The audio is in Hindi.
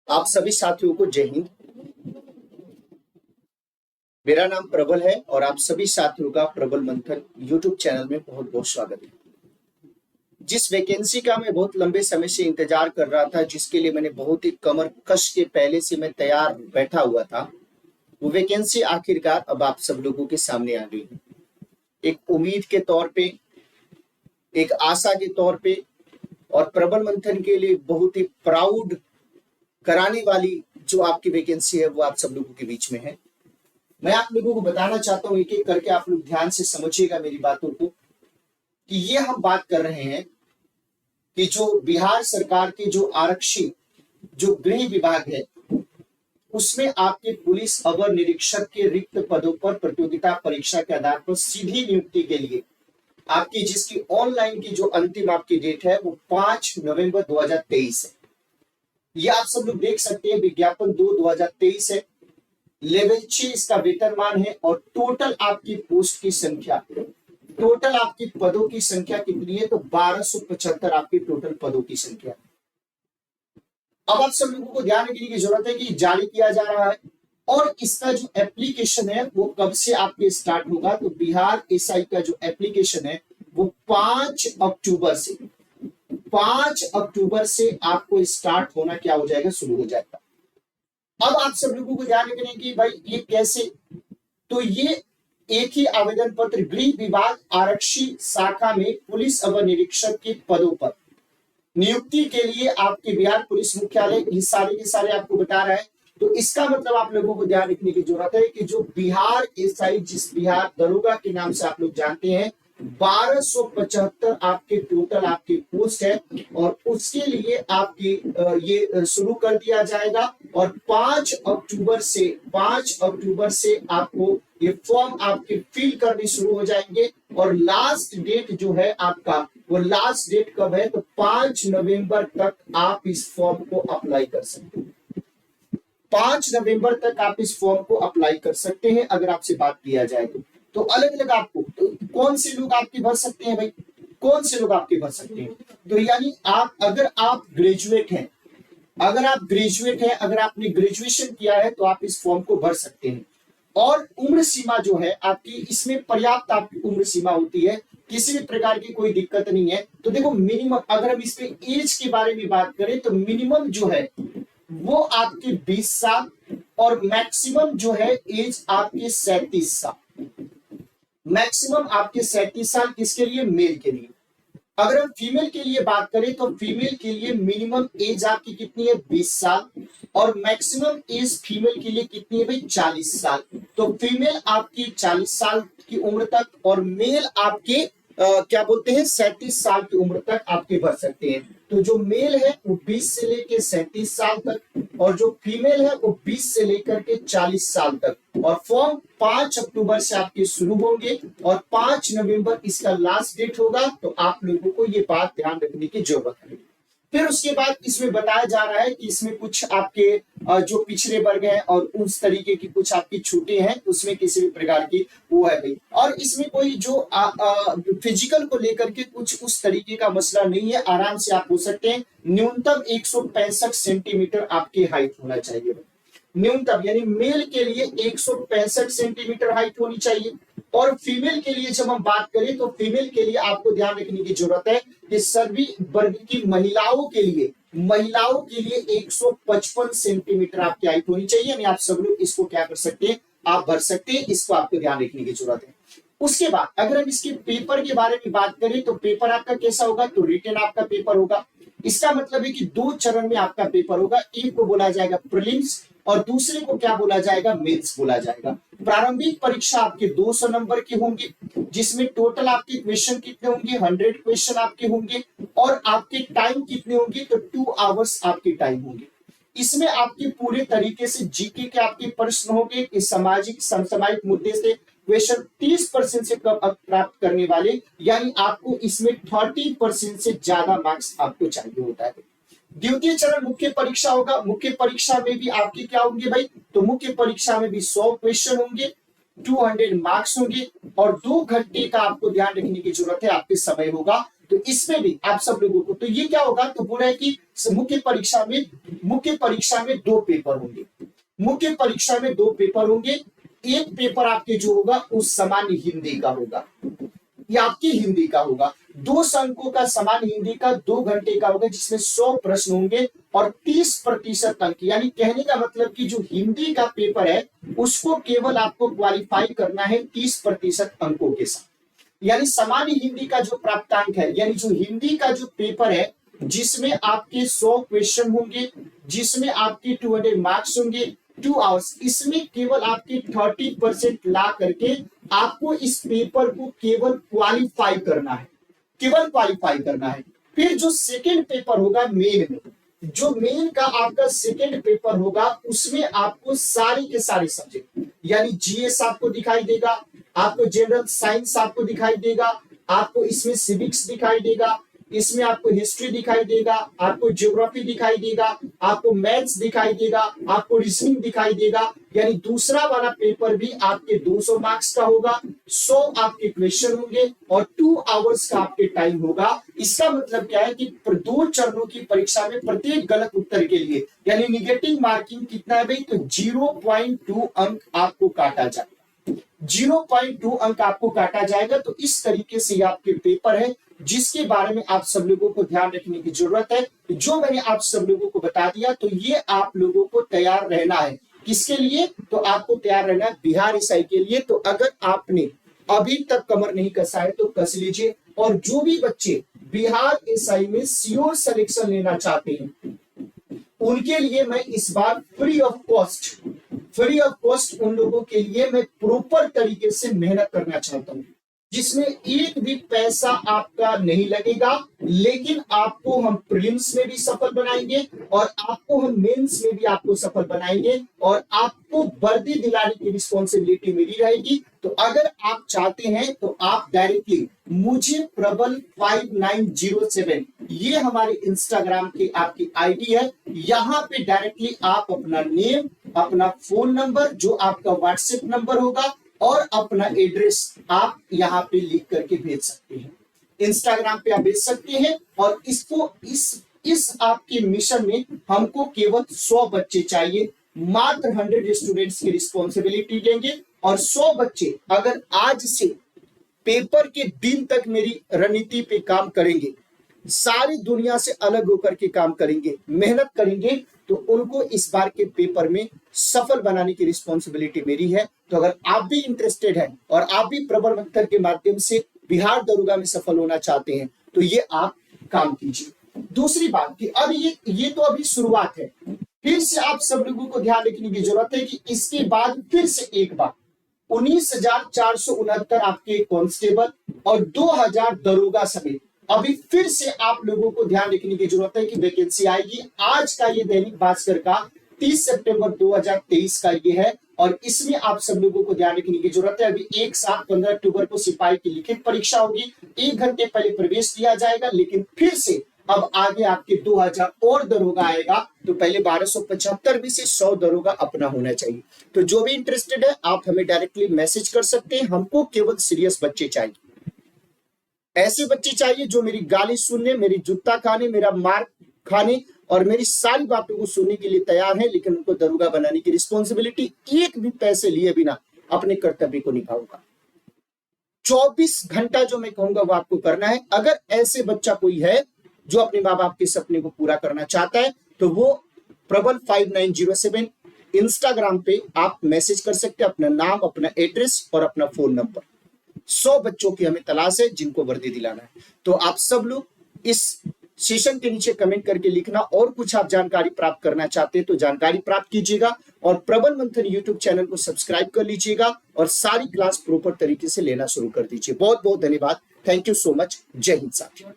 आप सभी साथियों को जय हिंद। मेरा नाम प्रबल है और आप सभी साथियों का प्रबल मंथन यूट्यूब चैनल में बहुत बहुत स्वागत है। जिस वैकेंसी का मैं बहुत लंबे समय से इंतजार कर रहा था, जिसके लिए मैंने बहुत ही कमर कस के पहले से मैं तैयार बैठा हुआ था, वो वैकेंसी आखिरकार अब आप सब लोगों के सामने आ गई है। एक उम्मीद के तौर पे, एक आशा के तौर पे और प्रबल मंथन के लिए बहुत ही प्राउड कराने वाली जो आपकी वैकेंसी है वो आप सब लोगों के बीच में है। मैं आप लोगों को बताना चाहता हूं, एक एक करके आप लोग ध्यान से समझिएगा मेरी बातों को, कि ये हम बात कर रहे हैं कि जो बिहार सरकार के जो आरक्षी जो गृह विभाग है, उसमें आपके पुलिस अवर निरीक्षक के रिक्त पदों पर प्रतियोगिता परीक्षा के आधार पर सीधी नियुक्ति के लिए आपकी जिसकी ऑनलाइन की जो अंतिम आपकी डेट है वो 5 नवंबर 2023 है। ये आप सब लोग देख सकते हैं, विज्ञापन 2023 है, लेवल 6 इसका वेतनमान है और टोटल आपकी पोस्ट की संख्या, टोटल आपकी पदों की संख्या कितनी है? तो 1275 आपकी टोटल पदों की संख्या। अब आप सब लोगों को ध्यान रखने की जरूरत है कि जारी किया जा रहा है और इसका जो एप्लीकेशन है वो कब से आपके स्टार्ट होगा? तो बिहार एसआई का जो एप्लीकेशन है वो 5 अक्टूबर से आपको स्टार्ट होना क्या हो जाएगा? शुरू हो जाएगा। अब आप सब लोगों को ध्यान रखना है कि भाई ये कैसे, तो ये एक ही आवेदन पत्र गृह विभाग आरक्षी शाखा में पुलिस अवर निरीक्षक के पदों पर नियुक्ति के लिए आपके बिहार पुलिस मुख्यालय ये सारे के सारे आपको बता रहा है। तो इसका मतलब आप लोगों को ध्यान रखने की जरूरत है कि जो बिहार एसआई, जिस बिहार दरोगा के नाम से आप लोग जानते हैं, 1275 आपके टोटल आपकी पोस्ट है और उसके लिए आपकी ये शुरू कर दिया जाएगा और 5 अक्टूबर से आपको ये फॉर्म आपके फिल करने शुरू हो जाएंगे और लास्ट डेट जो है आपका, वो लास्ट डेट कब है? तो 5 नवंबर तक आप इस फॉर्म को अप्लाई कर सकते हैं। 5 नवंबर तक आप इस फॉर्म को अप्लाई कर सकते हैं अगर आपसे बात किया जाए तो अलग अलग आपको तो कौन से लोग आपके भर सकते हैं भाई? कौन से लोग आपके भर सकते हैं? तो यानी आप अगर आप ग्रेजुएट हैं, अगर आपने ग्रेजुएशन किया है तो आप इस फॉर्म को भर सकते हैं। और उम्र सीमा जो है आपकी, इसमें पर्याप्त आपकी उम्र सीमा होती है, किसी भी प्रकार की कोई दिक्कत नहीं है। तो देखो मिनिमम, अगर हम इस पे एज के बारे में बात करें तो मिनिमम जो है वो आपके 20 साल और मैक्सिमम जो है एज आपके 37 साल, मैक्सिमम आपके 37 साल। किसके लिए? मेल के लिए। अगर हम फीमेल के लिए बात करें तो फीमेल के लिए मिनिमम एज आपकी कितनी है? 20 साल और मैक्सिमम एज फीमेल के लिए कितनी है भाई? 40 साल। तो फीमेल आपकी 40 साल की उम्र तक और मेल आपके क्या बोलते हैं 37 साल की उम्र तक आपके भर सकते हैं। तो जो मेल है वो 20 से लेकर 37 साल तक और जो फीमेल है वो 20 से लेकर के 40 साल तक। और फॉर्म 5 अक्टूबर से आपके शुरू होंगे और 5 नवंबर इसका लास्ट डेट होगा। तो आप लोगों को ये बात ध्यान रखने की जरूरत है। फिर उसके बाद इसमें बताया जा रहा है कि इसमें कुछ आपके जो पिछड़े वर्ग हैं और उस तरीके की कुछ आपकी छूटें हैं, उसमें किसी भी प्रकार की वो है भाई। और इसमें कोई जो फिजिकल को लेकर के कुछ उस तरीके का मसला नहीं है, आराम से आप हो सकते हैं। न्यूनतम 165 सेंटीमीटर आपकी हाइट होना चाहिए, न्यूनतम, यानी मेल के लिए 165 सेंटीमीटर हाइट होनी चाहिए। और फीमेल के लिए जब हम बात करें तो फीमेल के लिए आपको ध्यान रखने की जरूरत है कि सभी वर्ग की महिलाओं के लिए 155 सेंटीमीटर आपकी हाइट होनी चाहिए। यानी आप सब लोग इसको क्या कर सकते हैं? आप भर सकते हैं। इसको आपको ध्यान रखने की जरूरत है। उसके बाद अगर हम इसके पेपर के बारे में बात करें तो पेपर आपका कैसा होगा? तो रिटन आपका पेपर होगा। इसका मतलब है कि 2 चरण में आपका पेपर होगा। एक को बोला जाएगा प्रीलिम्स और दूसरे को क्या बोला जाएगा? मेंस बोला जाएगा। प्रारंभिक परीक्षा आपके 200 नंबर की होंगी, जिसमें टोटल आपके क्वेश्चन कितने होंगे? 100 क्वेश्चन आपके होंगे और आपके टाइम कितने होंगे? तो 2 आवर्स आपके टाइम होंगे। इसमें आपके पूरे तरीके से जीके के आपके प्रश्न होंगे कि सामाजिक समसामयिक मुद्दे से क्वेश्चन 30% से कम प्राप्त करने वाले, यानी आपको इसमें 30% से ज्यादा मार्क्स आपको चाहिए होता है। द्वितीय चरण मुख्य परीक्षा होगा। मुख्य परीक्षा में भी आपके क्या होंगे भाई? तो मुख्य परीक्षा में भी 100 क्वेश्चन होंगे, 200 मार्क्स होंगे और 2 घंटे का आपको ध्यान रखने की जरूरत है, आपके समय होगा। तो इसमें भी आप सब लोगों को, तो ये क्या होगा? तो बोला है कि मुख्य परीक्षा में मुख्य परीक्षा में 2 पेपर होंगे। मुख्य परीक्षा में 2 पेपर होंगे। एक पेपर आपके जो होगा उस सामान्य हिंदी का होगा, ये आपकी हिंदी का होगा। 2 अंकों का सामान्य हिंदी का 2 घंटे का होगा, जिसमें 100 प्रश्न होंगे और 30% अंक, यानी कहने का मतलब कि जो हिंदी का पेपर है उसको केवल आपको क्वालिफाई करना है 30% अंकों के साथ। यानी सामान्य हिंदी का जो प्राप्तांक है, यानी जो हिंदी का जो पेपर है जिसमें आपके 100 क्वेश्चन होंगे, जिसमें आपके 200 मार्क्स होंगे, 2 आवर्स, इसमें केवल आपके 30% ला करके आपको इस पेपर को केवल क्वालिफाई करना है, केवल क्वालिफाई करना है। फिर जो सेकेंड पेपर होगा मेन में, जो मेन का आपका सेकेंड पेपर होगा उसमें आपको सारे के सारे सब्जेक्ट, यानी जीएस आपको दिखाई देगा, आपको जनरल साइंस आपको दिखाई देगा, आपको इसमें सिविक्स दिखाई देगा, इसमें आपको हिस्ट्री दिखाई देगा, आपको ज्योग्राफी दिखाई देगा, आपको मैथ्स दिखाई देगा, आपको रीजनिंग दिखाई देगा। यानी दूसरा वाला पेपर भी आपके 200 मार्क्स का होगा, 100 आपके क्वेश्चन होंगे और 2 आवर्स का आपके टाइम होगा। इसका मतलब क्या है कि 2 चरणों की परीक्षा में प्रत्येक गलत उत्तर के लिए यानी निगेटिव मार्किंग कितना है भाई, तो 0.2 अंक आपको काटा जाएगा, 0.2 अंक आपको काटा जाएगा। तो इस तरीके से आपके पेपर है, जिसके बारे में आप सब लोगों को ध्यान रखने की जरूरत है। जो मैंने आप सब लोगों को बता दिया, तो ये आप लोगों को तैयार रहना है। किसके लिए? तो आपको तैयार रहना है बिहार एसआई के लिए। तो अगर आपने अभी तक कमर नहीं कसा है तो कस लीजिए। और जो भी बच्चे बिहार एसआई में श्योर सिलेक्शन लेना चाहते हैं उनके लिए मैं इस बार फ्री ऑफ कॉस्ट उन लोगों के लिए मैं प्रॉपर तरीके से मेहनत करना चाहता हूं, जिसमें एक भी पैसा आपका नहीं लगेगा, लेकिन आपको हम प्रीलिम्स में भी सफल बनाएंगे और आपको हम मेंस में भी आपको सफल बनाएंगे और आपको वर्दी दिलाने की रिस्पॉन्सिबिलिटी मेरी रहेगी। तो अगर आप चाहते हैं तो आप डायरेक्टली मुझे प्रबल 5907, ये हमारे इंस्टाग्राम की आपकी आईडी है, यहाँ पे डायरेक्टली आप अपना नेम, अपना फोन नंबर, जो आपका व्हाट्सएप नंबर होगा और अपना एड्रेस आप यहाँ पे लिख करके भेज सकते हैं। इंस्टाग्राम पे आप भेज सकते हैं और इसको इस आपके मिशन में हमको केवल 100 बच्चे चाहिए, मात्र 100 स्टूडेंट्स की रिस्पॉन्सिबिलिटी लेंगे और 100 बच्चे अगर आज से पेपर के दिन तक मेरी रणनीति पे काम करेंगे, सारी दुनिया से अलग होकर के काम करेंगे, मेहनत करेंगे, तो उनको इस बार के पेपर में सफल बनाने की रिस्पॉन्सिबिलिटी मेरी है। तो अगर आप भी इंटरेस्टेड हैं और आप भी प्रबल मंथन के माध्यम से बिहार दरोगा में सफल होना चाहते हैं तो ये आप काम कीजिए। दूसरी बात कि अब ये तो अभी शुरुआत है, फिर से आप सब लोगों को ध्यान रखने की जरूरत है कि इसके बाद फिर से एक बार 19,469 आपके कांस्टेबल और 2,000 दरोगा समेत अभी फिर से आप लोगों को ध्यान रखने की जरूरत है कि वैकेंसी आएगी। आज का ये दैनिक भास्कर का 30 सितंबर 2023 का ये है और इसमें आप सब लोगों को ध्यान रखने की जरूरत है। अभी एक साथ 15 अक्टूबर को सिपाही की लिखित परीक्षा होगी, 1 घंटे पहले प्रवेश दिया जाएगा, लेकिन फिर से अब आगे आपके 2000 और दरोगा आएगा। तो पहले 1275 में से 100 दरोगा अपना होना चाहिए। तो जो भी इंटरेस्टेड है आप हमें डायरेक्टली मैसेज कर सकते हैं। हमको केवल सीरियस बच्चे चाहिए, ऐसे बच्चे चाहिए जो मेरी गाली सुनने, मेरी जूता खाने, मेरा मार खाने और मेरी सारी बातों को सुनने के लिए तैयार है, लेकिन उनको दरोगा बनाने की रिस्पॉन्सिबिलिटी एक भी पैसे लिए बिना अपने कर्तव्य को निभाऊंगा। 24 घंटा जो मैं कहूंगा वो आपको करना है। अगर ऐसे बच्चा कोई है जो अपने माँ बाप के सपने को पूरा करना चाहता है तो वो प्रबल 5907 इंस्टाग्राम पे आप मैसेज कर सकते हैं, अपना नाम, अपना एड्रेस और अपना फोन नंबर। 100 बच्चों की हमें तलाश है जिनको वर्दी दिलाना है। तो आप सब लोग इस सेशन के नीचे कमेंट करके लिखना, और कुछ आप जानकारी प्राप्त करना चाहते हैं तो जानकारी प्राप्त कीजिएगा और प्रबल मंथन यूट्यूब चैनल को सब्सक्राइब कर लीजिएगा और सारी क्लास प्रॉपर तरीके से लेना शुरू कर दीजिए। बहुत बहुत धन्यवाद। Thank you so much. जय हिंद साथियों।